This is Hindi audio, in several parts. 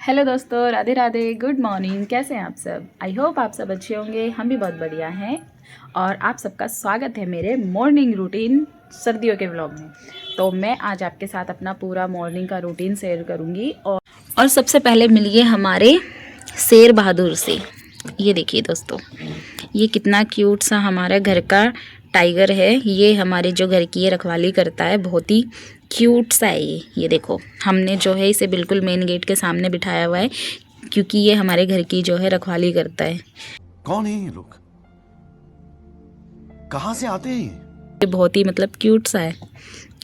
हेलो दोस्तों, राधे राधे, गुड मॉर्निंग। कैसे हैं आप सब? आई होप आप सब अच्छे होंगे। हम भी बहुत बढ़िया हैं और आप सबका स्वागत है मेरे मॉर्निंग रूटीन सर्दियों के व्लॉग में। तो मैं आज आपके साथ अपना पूरा मॉर्निंग का रूटीन शेयर करूंगी। और सबसे पहले मिलिए हमारे शेर बहादुर से। ये देखिए दोस्तों, ये कितना क्यूट सा हमारा घर का टाइगर है। ये हमारे जो घर की ये रखवाली करता है, बहुत ही क्यूट सा है ये देखो, हमने जो है इसे बिल्कुल मेन गेट के सामने बिठाया हुआ है क्योंकि ये हमारे घर की जो है रखवाली करता है। कौन है ये लोग? कहाँ से आते हैं ये बहुत ही मतलब क्यूट सा है,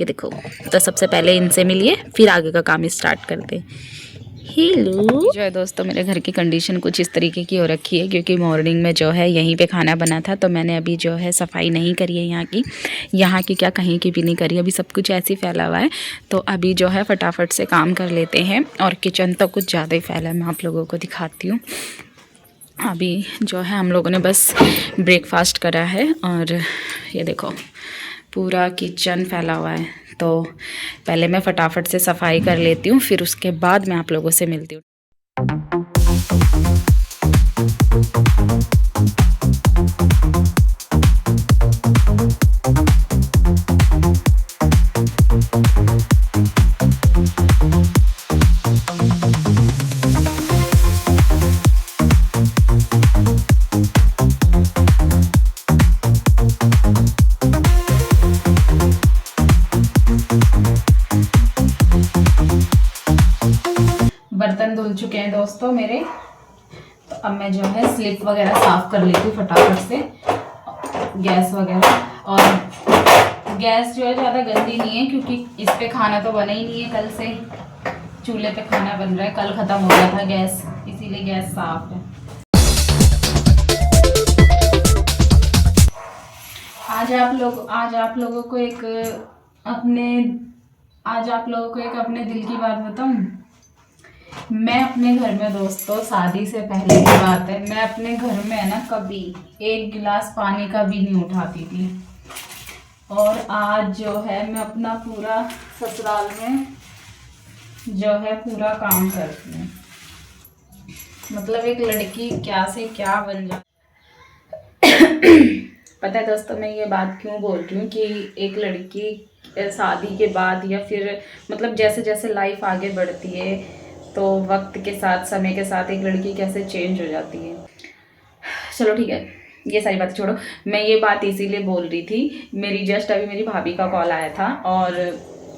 ये देखो। तो सबसे पहले इनसे मिलिए, फिर आगे का काम स्टार्ट करते हैं। हेलो जो है दोस्तों, मेरे घर की कंडीशन कुछ इस तरीके की हो रखी है क्योंकि मॉर्निंग में जो है यहीं पे खाना बना था, तो मैंने अभी जो है सफाई नहीं करी है यहाँ की क्या कहीं की भी नहीं करी, अभी सब कुछ ऐसे ही फैला हुआ है। तो अभी जो है फटाफट से काम कर लेते हैं। और किचन तो कुछ ज़्यादा ही फैला है, मैं आप लोगों को दिखाती हूँ। अभी जो है हम लोगों ने बस ब्रेकफास्ट करा है और ये देखो पूरा किचन फैला हुआ है। तो पहले मैं फटाफट से सफाई कर लेती हूँ, फिर उसके बाद मैं आप लोगों से मिलती हूँ। बर्तन धुल चुके हैं दोस्तों मेरे, तो अब मैं जो है स्लिप वगैरह साफ कर लेती हूँ फटाफट से, गैस वगैरह। और गैस जो है ज़्यादा गंदी नहीं है क्योंकि इस पे खाना तो बना ही नहीं है, कल से चूल्हे पे खाना बन रहा है, कल ख़त्म हो गया था गैस, इसीलिए गैस साफ है। आज आप लोगों को एक अपने दिल की बात बताऊं। मैं अपने घर में दोस्तों, शादी से पहले की बात है, मैं अपने घर में है ना कभी एक गिलास पानी का भी नहीं उठाती थी। और आज जो है मैं अपना पूरा ससुराल में जो है पूरा काम करती हूँ। मतलब एक लड़की क्या से क्या बन जा पता है दोस्तों, मैं ये बात क्यों बोल रही हूँ कि एक लड़की शादी के बाद या फिर मतलब जैसे जैसे लाइफ आगे बढ़ती है तो वक्त के साथ, समय के साथ एक लड़की कैसे चेंज हो जाती है। चलो ठीक है, ये सारी बातें छोड़ो। मैं ये बात इसीलिए बोल रही थी, मेरी जस्ट अभी मेरी भाभी का कॉल आया था और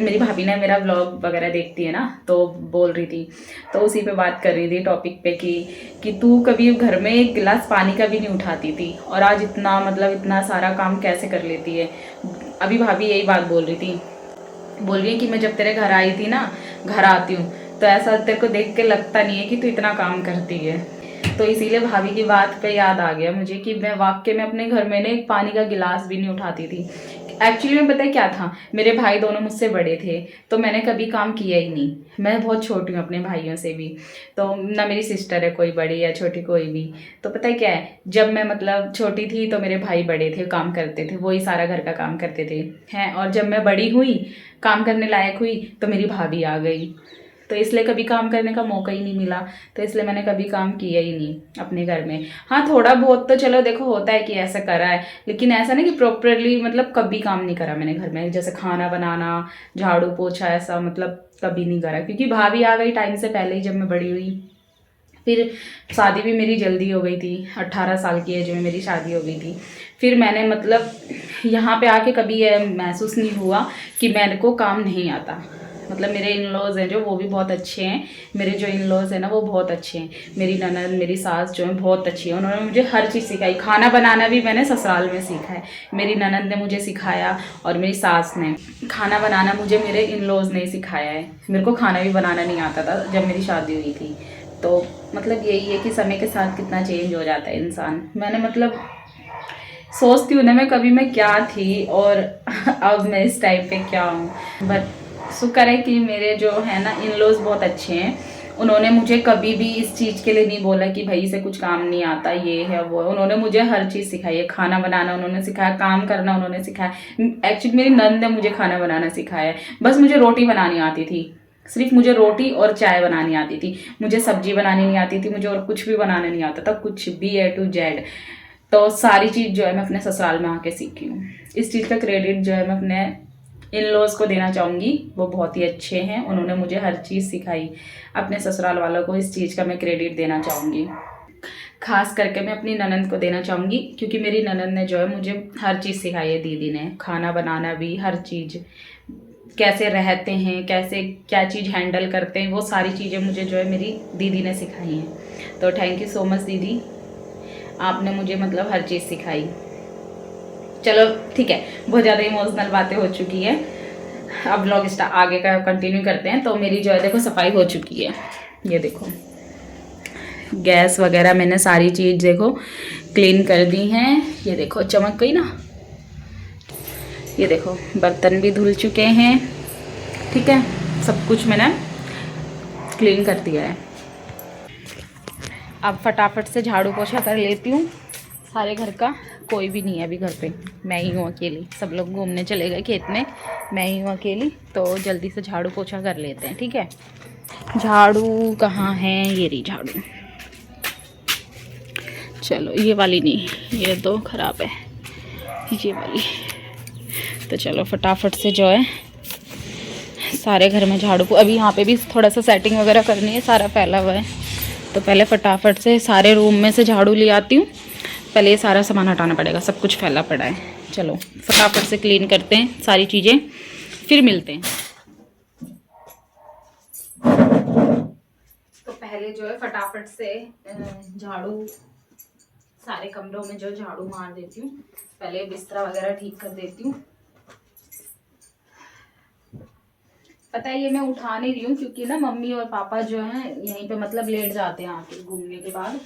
मेरी भाभी ने मेरा व्लॉग वगैरह देखती है ना, तो बोल रही थी, तो उसी पे बात कर रही थी टॉपिक पे कि तू कभी घर में एक गिलास पानी का भी नहीं उठाती थी और आज इतना मतलब इतना सारा काम कैसे कर लेती है। अभी भाभी यही बात बोल रही है कि मैं जब तेरे घर आई थी ना, घर आती हूँ तो ऐसा तेरे को देख के लगता नहीं है कि तू इतना काम करती है। तो इसीलिए भाभी की बात पे याद आ गया मुझे कि मैं वाकई में अपने घर में ने एक पानी का गिलास भी नहीं उठाती थी। एक्चुअली में पता है क्या था, मेरे भाई दोनों मुझसे बड़े थे तो मैंने कभी काम किया ही नहीं। मैं बहुत छोटी हूँ अपने भाइयों से भी, तो ना मेरी सिस्टर है कोई बड़ी या छोटी कोई भी। तो पता है क्या है, जब मैं मतलब छोटी थी तो मेरे भाई बड़े थे, काम करते थे, वही सारा घर का काम करते थे हैं। और जब मैं बड़ी हुई, काम करने लायक हुई, तो मेरी भाभी आ गई, तो इसलिए कभी काम करने का मौका ही नहीं मिला। तो इसलिए मैंने कभी काम किया ही नहीं अपने घर में। हाँ थोड़ा बहुत तो चलो देखो होता है कि ऐसा करा है, लेकिन ऐसा नहीं कि प्रॉपरली मतलब कभी काम नहीं करा मैंने घर में, जैसे खाना बनाना, झाड़ू पोछा, ऐसा मतलब कभी नहीं करा क्योंकि भाभी आ गई टाइम से पहले ही जब मैं बड़ी हुई। फिर शादी भी मेरी जल्दी हो गई थी, 18 साल की एज में मेरी शादी हो गई थी। फिर मैंने मतलब यहाँ पे आके कभी ये महसूस नहीं हुआ कि मेरे को काम नहीं आता। मतलब मेरे इन लॉज हैं जो, वो भी बहुत अच्छे हैं। मेरे जो इन लॉज हैं ना वो बहुत अच्छे हैं। मेरी ननद, मेरी सास जो है बहुत अच्छी है, उन्होंने मुझे हर चीज़ सिखाई। खाना बनाना भी मैंने ससुराल में सीखा है, मेरी ननद ने मुझे सिखाया और मेरी सास ने। खाना बनाना मुझे मेरे इन लॉज ने सिखाया है, मेरे को खाना भी बनाना नहीं आता था जब मेरी शादी हुई थी। तो मतलब यही है कि समय के साथ कितना चेंज हो जाता है इंसान। मैंने मतलब सोचती हूँ ना मैं कभी मैं क्या थी और अब मैं इस टाइम पे क्या हूँ। बट शुक्र है कि मेरे जो है ना इन लॉज बहुत अच्छे हैं। उन्होंने मुझे कभी भी इस चीज़ के लिए नहीं बोला कि भाई से कुछ काम नहीं आता, ये है वो है। उन्होंने मुझे हर चीज़ सिखाई है, खाना बनाना उन्होंने सिखाया, काम करना उन्होंने सिखाया। एक्चुअली मेरी नंद ने मुझे खाना बनाना सिखाया है, बस मुझे रोटी बनानी आती थी सिर्फ मुझे रोटी और चाय बनानी आती थी, मुझे सब्जी बनानी नहीं आती थी, मुझे और कुछ भी बनाना नहीं आता था, कुछ भी A to Z। तो सारी चीज़ जो है मैं अपने ससुराल में आके सीखी हूँ। इस चीज़ का क्रेडिट जो है मैं अपने इन लॉज को देना चाहूँगी, वो बहुत ही अच्छे हैं, उन्होंने मुझे हर चीज़ सिखाई। अपने ससुराल वालों को इस चीज़ का मैं क्रेडिट देना चाहूँगी। खास करके मैं अपनी ननंद को देना चाहूँगी, क्योंकि मेरी ननंद ने जो है मुझे हर चीज़ सिखाई है। दीदी ने खाना बनाना भी, हर चीज़, कैसे रहते हैं, कैसे क्या चीज़ हैंडल करते हैं, वो सारी चीज़ें मुझे जो है मेरी दीदी ने सिखाई हैं। तो थैंक यू सो मच दीदी, आपने मुझे मतलब हर चीज़ सिखाई। चलो ठीक है, बहुत ज़्यादा इमोशनल बातें हो चुकी है, अब व्लॉग आगे का कंटिन्यू करते हैं। तो मेरी जो है देखो सफाई हो चुकी है, ये देखो गैस वगैरह मैंने सारी चीज़ देखो क्लीन कर दी हैं। ये देखो चमक गई ना, ये देखो बर्तन भी धुल चुके हैं, ठीक है, सब कुछ मैंने क्लीन कर दिया है। अब फटाफट से झाड़ू पोछा कर लेती हूँ सारे घर का। कोई भी नहीं है अभी घर पे, मैं ही हूँ अकेली, सब लोग घूमने चले गए खेत में, मैं ही हूँ अकेली। तो जल्दी से झाड़ू पोछा कर लेते हैं, ठीक है। झाड़ू कहाँ है, ये रही झाड़ू। चलो ये वाली नहीं, ये तो ख़राब है, ये वाली। तो चलो फटाफट से जो है सारे घर में झाड़ू, अभी यहाँ पे भी थोड़ा सा सेटिंग वगैरह करनी है, सारा फैला हुआ है। तो पहले फटाफट से सारे रूम में से झाड़ू ले आती हूँ, पहले ये सारा सामान हटाना पड़ेगा, सब कुछ फैला पड़ा है। चलो फटाफट से क्लीन करते हैं सारी चीज़ें, फिर मिलते हैं। तो पहले जो है फटाफट से झाड़ू, सारे कमरों में जो झाड़ू मार देती हूँ, पहले बिस्तरा वगैरह ठीक कर देती हूँ। पता है ये मैं उठा नहीं रही हूँ क्योंकि ना मम्मी और पापा जो हैं यहीं पे मतलब लेट जाते हैं आके घूमने के बाद,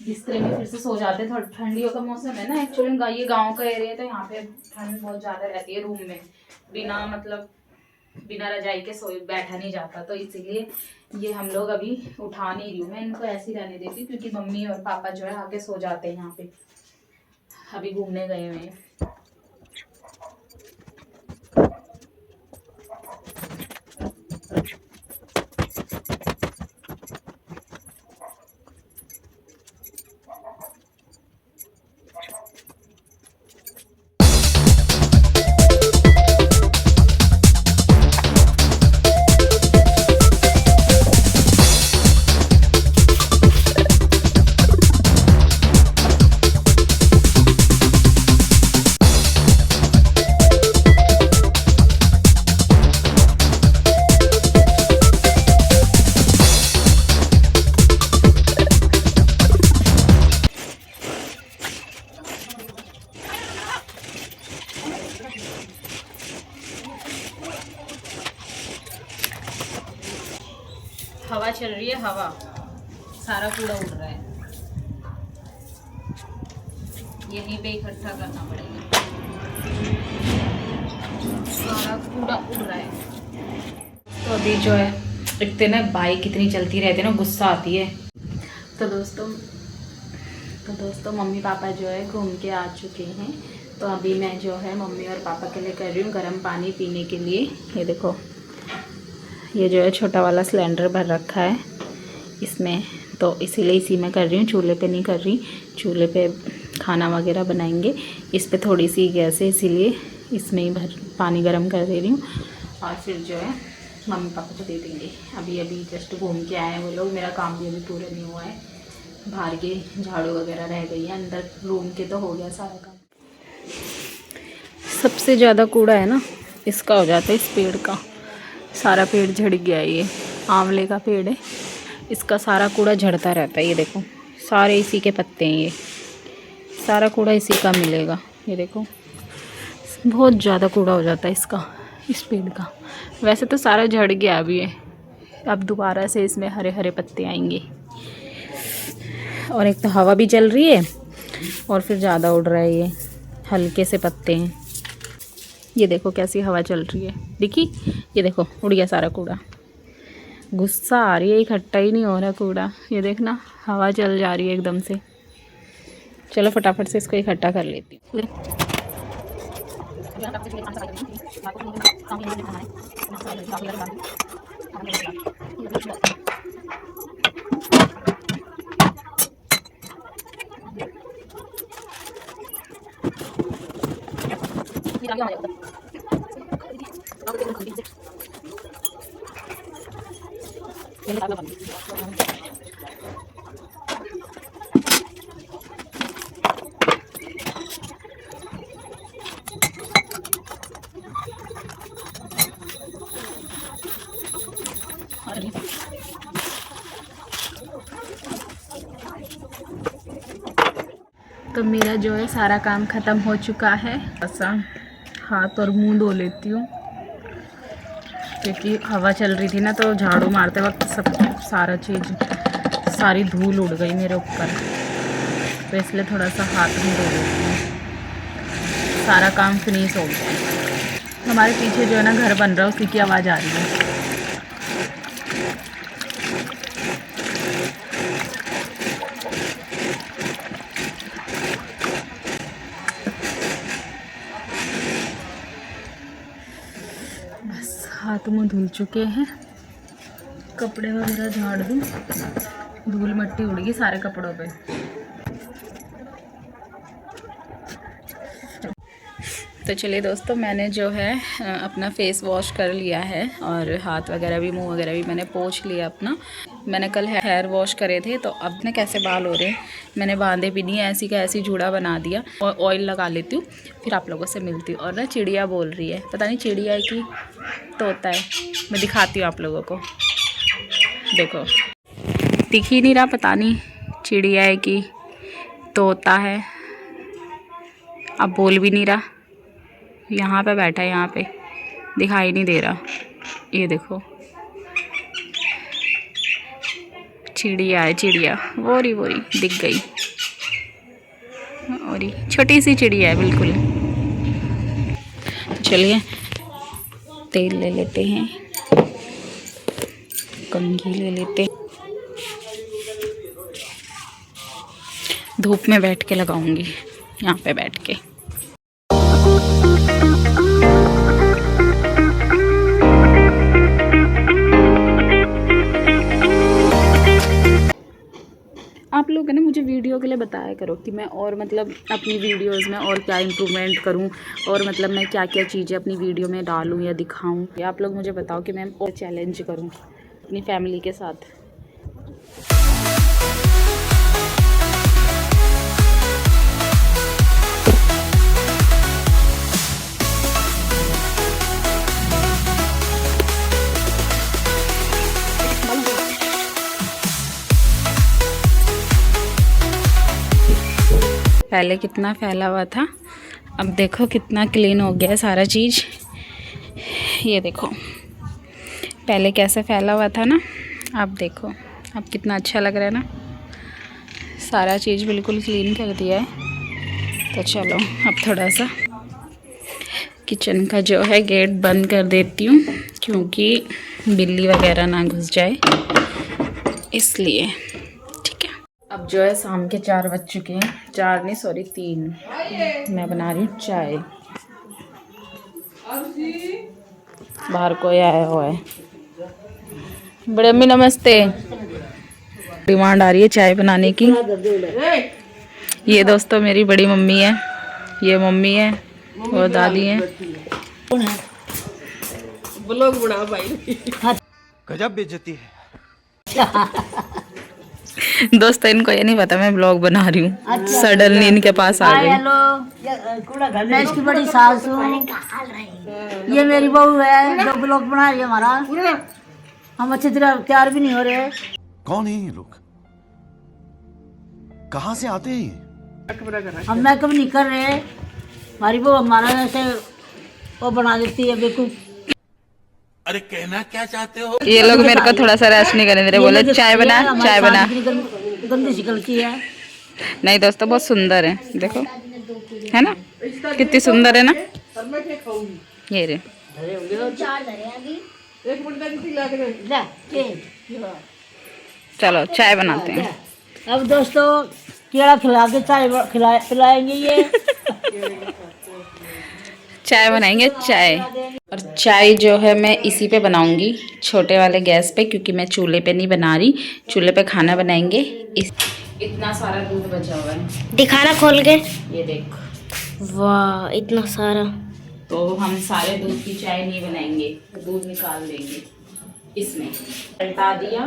बिस्तरे में फिर से सो जाते हैं। थोड़ा ठंडियों का मौसम है ना, एक्चुअली ये गांव का एरिया है, तो यहाँ पे ठंड बहुत ज़्यादा रहती है, रूम में बिना मतलब बिना रजाई के सोए बैठा नहीं जाता। तो इसीलिए ये हम लोग अभी उठा नहीं रही हूँ, मैं इनको ऐसे ही रहने देती हूँ क्योंकि मम्मी और पापा जो है आके सो जाते हैं यहाँ पे, अभी घूमने गए हुए हैं। हवा चल रही है, हवा, सारा कूड़ा उड़ रहा है, यहीं पे इकट्ठा करना पड़ेगा, सारा कूड़ा उड़ रहा है। तो अभी जो है इतने ना बाइक कितनी चलती रहती है ना, गुस्सा आती है। तो दोस्तों मम्मी पापा जो है घूम के आ चुके हैं, तो अभी मैं जो है मम्मी और पापा के लिए कर रही हूँ गर्म पानी पीने के लिए। ये देखो ये जो है छोटा वाला सिलेंडर भर रखा है इसमें, तो इसीलिए इसी में कर रही हूँ, चूल्हे पे नहीं कर रही। चूल्हे पे खाना वगैरह बनाएंगे, इस पे थोड़ी सी गैस है इसीलिए इसमें ही भर पानी गर्म कर दे रही हूँ, और फिर जो है मम्मी पापा को दे देंगे। अभी जस्ट घूम के आए हैं वो लोग, मेरा काम भी अभी पूरा नहीं हुआ है, बाहर के झाड़ू वगैरह रह गई है, अंदर रूम के तो हो गया सारा काम। सबसे ज़्यादा कूड़ा है ना इसका हो जाता है, इस पेड़ का, सारा पेड़ झड़ गया है, ये आंवले का पेड़ है, इसका सारा कूड़ा झड़ता रहता है। ये देखो सारे इसी के पत्ते हैं, ये सारा कूड़ा इसी का मिलेगा। ये देखो बहुत ज़्यादा कूड़ा हो जाता है इसका, इस पेड़ का। वैसे तो सारा झड़ गया अभी है, अब दोबारा से इसमें हरे हरे पत्ते आएंगे। और एक तो हवा भी चल रही है और फिर ज़्यादा उड़ रहा है, ये हल्के से पत्ते हैं। ये देखो कैसी हवा चल रही है, देखी, ये देखो उड़ गया सारा कूड़ा। गुस्सा आ रही है, इकट्ठा ही नहीं हो रहा कूड़ा, ये देखना हवा चल जा रही है एकदम से। चलो फटाफट से इसको इकट्ठा कर लेती हूँ। तो मेरा जो है सारा काम ख़त्म हो चुका है। ऐसा हाथ और मुंह धो लेती हूँ क्योंकि हवा चल रही थी ना, तो झाड़ू मारते वक्त सारी धूल उड़ गई मेरे ऊपर, तो इसलिए थोड़ा सा हाथ मुंह धो लेती हूँ। सारा काम फिनिश हो गया। हमारे पीछे जो है ना घर बन रहा है, उसी की आवाज़ आ रही है। हाथ मुँह धुल चुके हैं, कपड़े वगैरह झाड़ दूँ, धूल मिट्टी उड़ गई सारे कपड़ों पे। तो चलिए दोस्तों, मैंने जो है अपना फेस वॉश कर लिया है और हाथ वगैरह भी, मुंह वगैरह भी मैंने पोंछ लिया अपना। मैंने कल हेयर वॉश करे थे, तो अब ने कैसे बाल हो रहे हैं, मैंने बांधे भी नहीं, ऐसी का ऐसी जूड़ा बना दिया और ऑयल लगा लेती हूँ, फिर आप लोगों से मिलती हूँ। और ना चिड़िया बोल रही है, पता नहीं चिड़िया है कि तोता है, मैं दिखाती हूँ आप लोगों को। देखो, दिख ही नहीं रहा, पता नहीं चिड़िया है कि तोता है, अब बोल भी नहीं रहा। यहाँ पे बैठा है, यहाँ पे दिखाई नहीं दे रहा। ये देखो, चिड़िया है, चिड़िया वोरी दिख गई, और छोटी सी चिड़िया है बिल्कुल। चलिए तेल ले लेते हैं, कंघी ले लेते हैं, धूप में बैठ के लगाऊंगी, यहाँ पे बैठ के। आप लोग है ना मुझे वीडियो के लिए बताया करो कि मैं और मतलब अपनी वीडियोस में और क्या इम्प्रूवमेंट करूं, और मतलब मैं क्या क्या चीज़ें अपनी वीडियो में डालूं या दिखाऊं। या आप लोग मुझे बताओ कि मैं और चैलेंज करूं अपनी फैमिली के साथ। पहले कितना फैला हुआ था, अब देखो कितना क्लीन हो गया है सारा चीज़। ये देखो, पहले कैसे फैला हुआ था ना, अब देखो अब कितना अच्छा लग रहा है ना, सारा चीज़ बिल्कुल क्लीन कर दिया है। तो चलो अब थोड़ा सा किचन का जो है गेट बंद कर देती हूँ, क्योंकि बिल्ली वगैरह ना घुस जाए, इसलिए। अब जो है शाम के 4 बज चुके हैं, 4 नहीं सॉरी 3। मैं बना रही हूँ चाय, बाहर कोई आया हुआ है। बड़े अम्मी नमस्ते। डिमांड आ रही है चाय बनाने की। ये दोस्तों मेरी बड़ी मम्मी है, ये मम्मी है, वो दादी है। ब्लॉग बना भाई, गजब बेइज्जती है। दोस्तों इनको ये नहीं पता मैं ब्लॉग बना रही हूँ, सडनली इनके पास आ गई। हेलो, मैं इसकी बड़ी सास हूँ, ये मेरी बहू है जो ब्लॉग बना रही है हमारा। हम अच्छी तरह तैयार भी नहीं हो रहे। कौन है ये लोग, कहाँ से आते हैं ये? हम मेकअप नहीं कर रहे, हमारी बहू हमारा ऐसे वो बना देती है बेवकूफ। अरे कहना क्या चाहते हो? ये लोग मेरे को थोड़ा सा रेस्ट नहीं करने दे रहे, बोले चाय बना चाय बना। गंदी शिकलती है। नहीं दोस्तों बहुत सुंदर है, देखो है ना, कितनी सुंदर है ना। ये रे चलो चाय बनाते हैं। अब दोस्तों केला खिला के चाय पिलाएंगे ये। चाय बनाएंगे चाय। और चाय जो है मैं इसी पे बनाऊंगी, छोटे वाले गैस पे, क्योंकि मैं चूल्हे पे नहीं बना रही। चूल्हे पे खाना बनाएंगे। इतना सारा दूध बचा हुआ है, दिखाना खोल के। ये देख। वाह इतना सारा। तो हम सारे दूध की चाय नहीं बनाएंगे, दूध निकाल देंगे इसमें। पलटा दिया,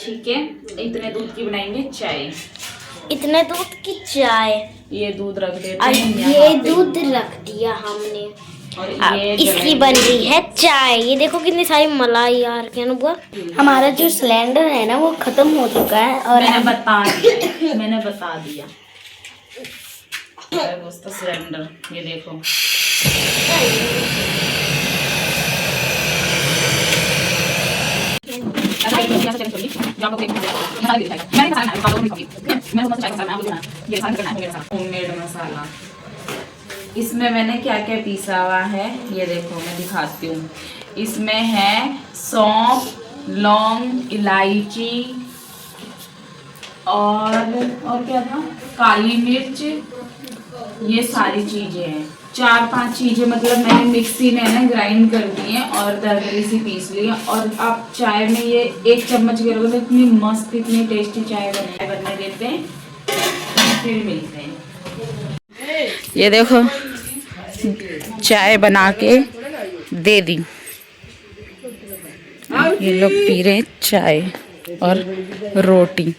ठीक है। इतने दूध की बनाएंगे चाय। इतने दूध की चाय। ये दूध रख देते और हैं ये यहाँ पे। दूध रख दिया हमने। और अब ये इसकी बन रही है चाय। ये देखो कितनी सारी मलाई यार, क्या बुआ। हमारा जो सिलेंडर है ना वो खत्म हो चुका है और मैंने बता दिया अरे दोस्तों, सिलेंडर ये देखो। होममेड मसाला। इसमें मैंने क्या क्या पीसा हुआ है ये देखो, मैं दिखाती हूँ। इसमें है सौंफ, लौंग, इलायची और क्या था, काली मिर्च। ये सारी चीजें हैं, 4-5 चीजें मतलब मैंने मिक्सी में ना ग्राइंड कर दी है और दरदरी सी पीस ली है। और आप चाय में ये 1 चम्मच गिरोगे तो इतनी मस्त, इतनी टेस्टी चाय बनने देते हैं। फिर मिलते हैं। ये देखो चाय बना के दे दी, ये लोग पी रहे हैं चाय और रोटी।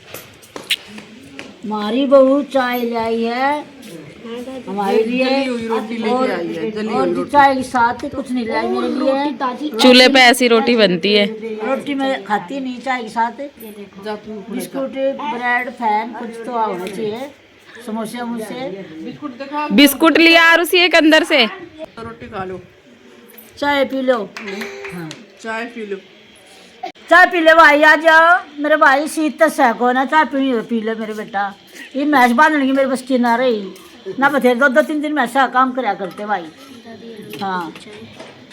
हमारी बहू चाय लाई है हमारे लिए, और चाय के साथ कुछ नहीं लाई मेरे लिए। चूल्हे पे ऐसी रोटी बनती है। रोटी मैं खाती नहीं चाय के साथ। बिस्कुट, ब्रेड, फैन कुछ तो होना चाहिए। समोसे वमोसे। बिस्कुट लिया और उसी एक अंदर से। रोटी खा लो, चाय पी लो। हाँ चाय पी लो। चाय पी ले भाई, आ जाओ मेरे भाई। शीत सैको ना, चाय पी ले मेरे बेटा। ये मैच बांधने की मेरे बस की ना रही ना, बथेरे 2-2 3 में ऐसा काम कराया करते भाई। हाँ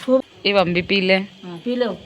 खूब। ये हम भी पी ले। हाँ पी लो।